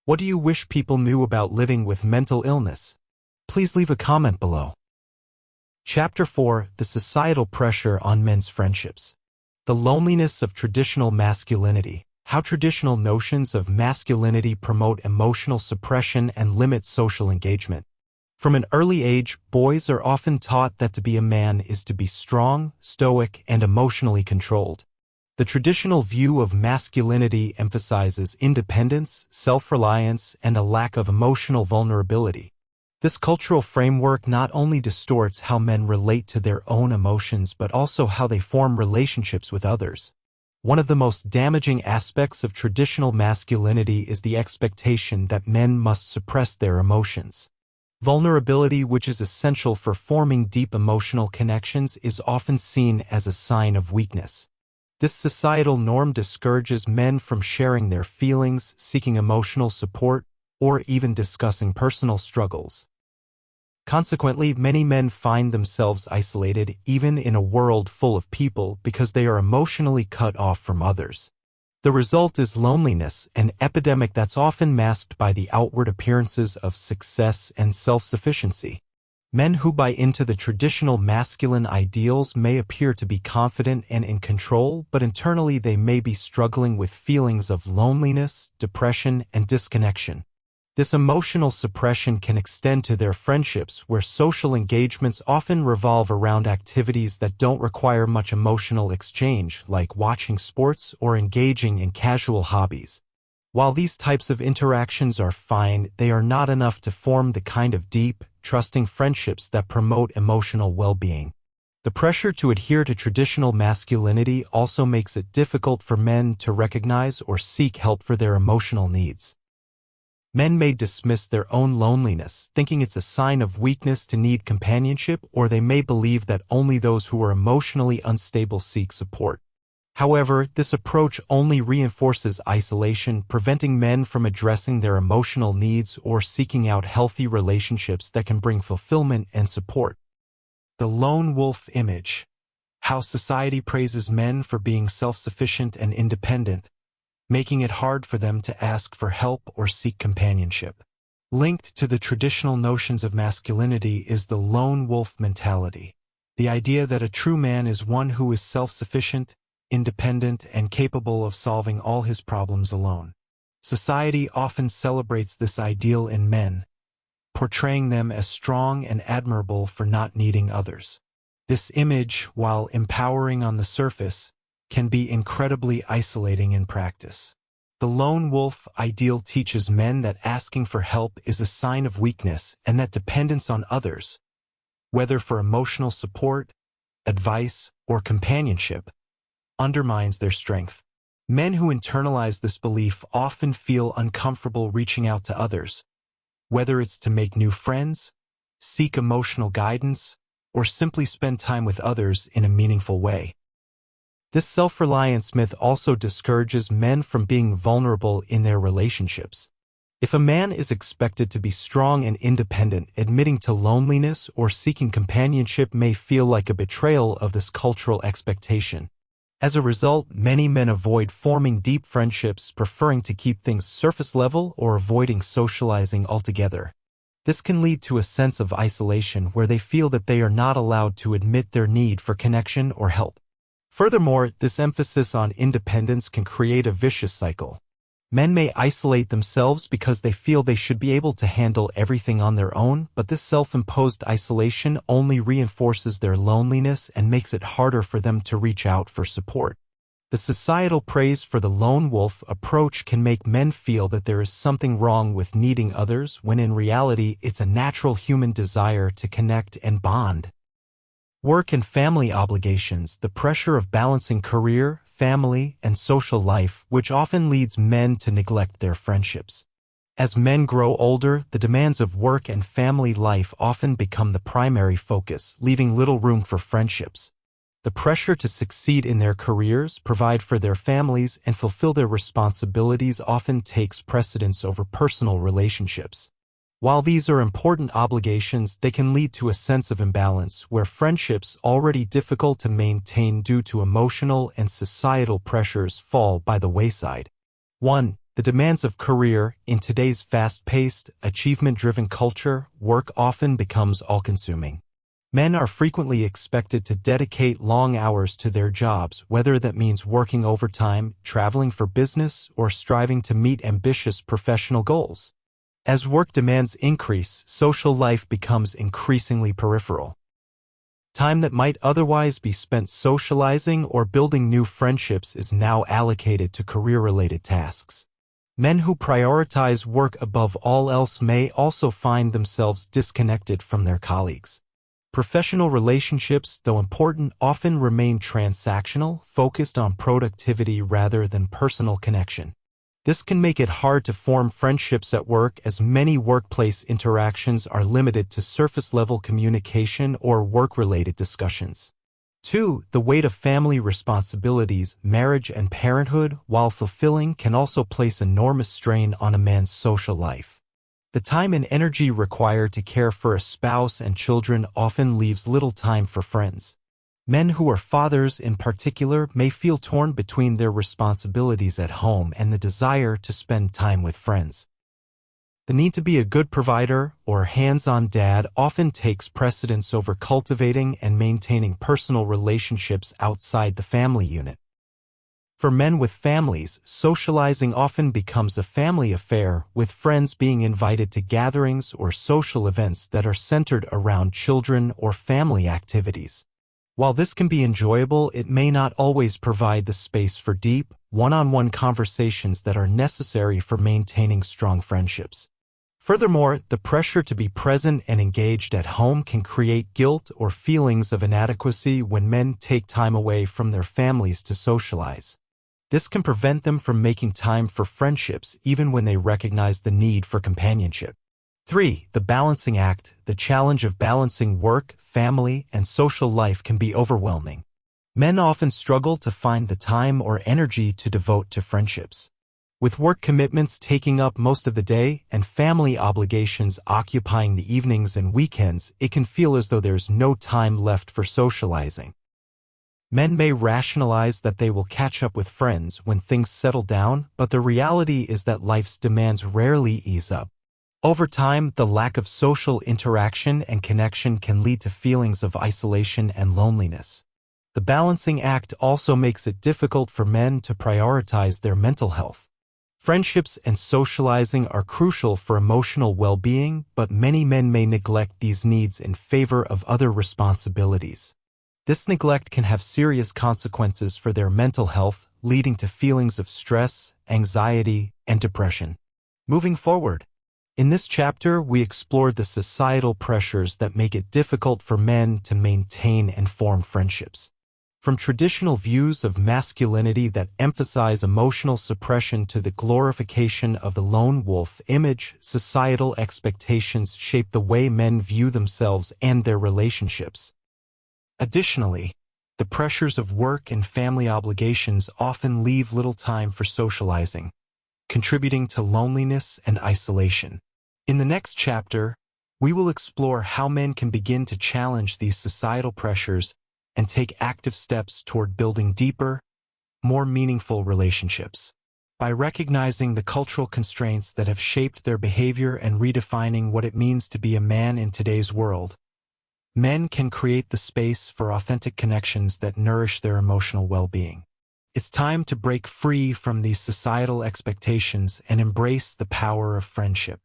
What do you wish people knew about living with mental illness? Please leave a comment below. Chapter 4: The Societal Pressure on Men's Friendships. The Loneliness of Traditional Masculinity. How traditional notions of masculinity promote emotional suppression and limit social engagement. From an early age, boys are often taught that to be a man is to be strong, stoic, and emotionally controlled. The traditional view of masculinity emphasizes independence, self-reliance, and a lack of emotional vulnerability. This cultural framework not only distorts how men relate to their own emotions but also how they form relationships with others. One of the most damaging aspects of traditional masculinity is the expectation that men must suppress their emotions. Vulnerability, which is essential for forming deep emotional connections, is often seen as a sign of weakness. This societal norm discourages men from sharing their feelings, seeking emotional support, or even discussing personal struggles. Consequently, many men find themselves isolated even in a world full of people because they are emotionally cut off from others. The result is loneliness, an epidemic that's often masked by the outward appearances of success and self-sufficiency. Men who buy into the traditional masculine ideals may appear to be confident and in control, but internally they may be struggling with feelings of loneliness, depression, and disconnection. This emotional suppression can extend to their friendships, where social engagements often revolve around activities that don't require much emotional exchange, like watching sports or engaging in casual hobbies. While these types of interactions are fine, they are not enough to form the kind of deep, trusting friendships that promote emotional well-being. The pressure to adhere to traditional masculinity also makes it difficult for men to recognize or seek help for their emotional needs. Men may dismiss their own loneliness, thinking it's a sign of weakness to need companionship, or they may believe that only those who are emotionally unstable seek support. However, this approach only reinforces isolation, preventing men from addressing their emotional needs or seeking out healthy relationships that can bring fulfillment and support. The lone wolf image. How society praises men for being self-sufficient and independent, making it hard for them to ask for help or seek companionship. Linked to the traditional notions of masculinity is the lone wolf mentality. The idea that a true man is one who is self-sufficient, independent, and capable of solving all his problems alone. Society often celebrates this ideal in men, portraying them as strong and admirable for not needing others. This image, while empowering on the surface, can be incredibly isolating in practice. The lone wolf ideal teaches men that asking for help is a sign of weakness and that dependence on others, whether for emotional support, advice, or companionship, undermines their strength. Men who internalize this belief often feel uncomfortable reaching out to others, whether it's to make new friends, seek emotional guidance, or simply spend time with others in a meaningful way. This self-reliance myth also discourages men from being vulnerable in their relationships. If a man is expected to be strong and independent, admitting to loneliness or seeking companionship may feel like a betrayal of this cultural expectation. As a result, many men avoid forming deep friendships, preferring to keep things surface level or avoiding socializing altogether. This can lead to a sense of isolation where they feel that they are not allowed to admit their need for connection or help. Furthermore, this emphasis on independence can create a vicious cycle. Men may isolate themselves because they feel they should be able to handle everything on their own, but this self-imposed isolation only reinforces their loneliness and makes it harder for them to reach out for support. The societal praise for the lone wolf approach can make men feel that there is something wrong with needing others, when in reality it's a natural human desire to connect and bond. Work and family obligations. The pressure of balancing career, family, and social life, which often leads men to neglect their friendships. As men grow older, the demands of work and family life often become the primary focus, leaving little room for friendships. The pressure to succeed in their careers, provide for their families, and fulfill their responsibilities often takes precedence over personal relationships. While these are important obligations, they can lead to a sense of imbalance where friendships already difficult to maintain due to emotional and societal pressures fall by the wayside. 1. The demands of career. In today's fast-paced, achievement-driven culture, work often becomes all-consuming. Men are frequently expected to dedicate long hours to their jobs, whether that means working overtime, traveling for business, or striving to meet ambitious professional goals. As work demands increase, social life becomes increasingly peripheral. Time that might otherwise be spent socializing or building new friendships is now allocated to career-related tasks. Men who prioritize work above all else may also find themselves disconnected from their colleagues. Professional relationships, though important, often remain transactional, focused on productivity rather than personal connection. This can make it hard to form friendships at work, as many workplace interactions are limited to surface-level communication or work-related discussions. 2. The weight of family responsibilities. Marriage and parenthood, while fulfilling, can also place enormous strain on a man's social life. The time and energy required to care for a spouse and children often leaves little time for friends. Men who are fathers in particular may feel torn between their responsibilities at home and the desire to spend time with friends. The need to be a good provider or hands-on dad often takes precedence over cultivating and maintaining personal relationships outside the family unit. For men with families, socializing often becomes a family affair, with friends being invited to gatherings or social events that are centered around children or family activities. While this can be enjoyable, it may not always provide the space for deep, one-on-one conversations that are necessary for maintaining strong friendships. Furthermore, the pressure to be present and engaged at home can create guilt or feelings of inadequacy when men take time away from their families to socialize. This can prevent them from making time for friendships even when they recognize the need for companionship. 3. The balancing act. The challenge of balancing work, family, and social life can be overwhelming. Men often struggle to find the time or energy to devote to friendships. With work commitments taking up most of the day and family obligations occupying the evenings and weekends, it can feel as though there's no time left for socializing. Men may rationalize that they will catch up with friends when things settle down, but the reality is that life's demands rarely ease up. Over time, the lack of social interaction and connection can lead to feelings of isolation and loneliness. The balancing act also makes it difficult for men to prioritize their mental health. Friendships and socializing are crucial for emotional well-being, but many men may neglect these needs in favor of other responsibilities. This neglect can have serious consequences for their mental health, leading to feelings of stress, anxiety, and depression. Moving forward, in this chapter, we explored the societal pressures that make it difficult for men to maintain and form friendships. From traditional views of masculinity that emphasize emotional suppression to the glorification of the lone wolf image, societal expectations shape the way men view themselves and their relationships. Additionally, the pressures of work and family obligations often leave little time for socializing, contributing to loneliness and isolation. In the next chapter, we will explore how men can begin to challenge these societal pressures and take active steps toward building deeper, more meaningful relationships. By recognizing the cultural constraints that have shaped their behavior and redefining what it means to be a man in today's world, men can create the space for authentic connections that nourish their emotional well-being. It's time to break free from these societal expectations and embrace the power of friendship.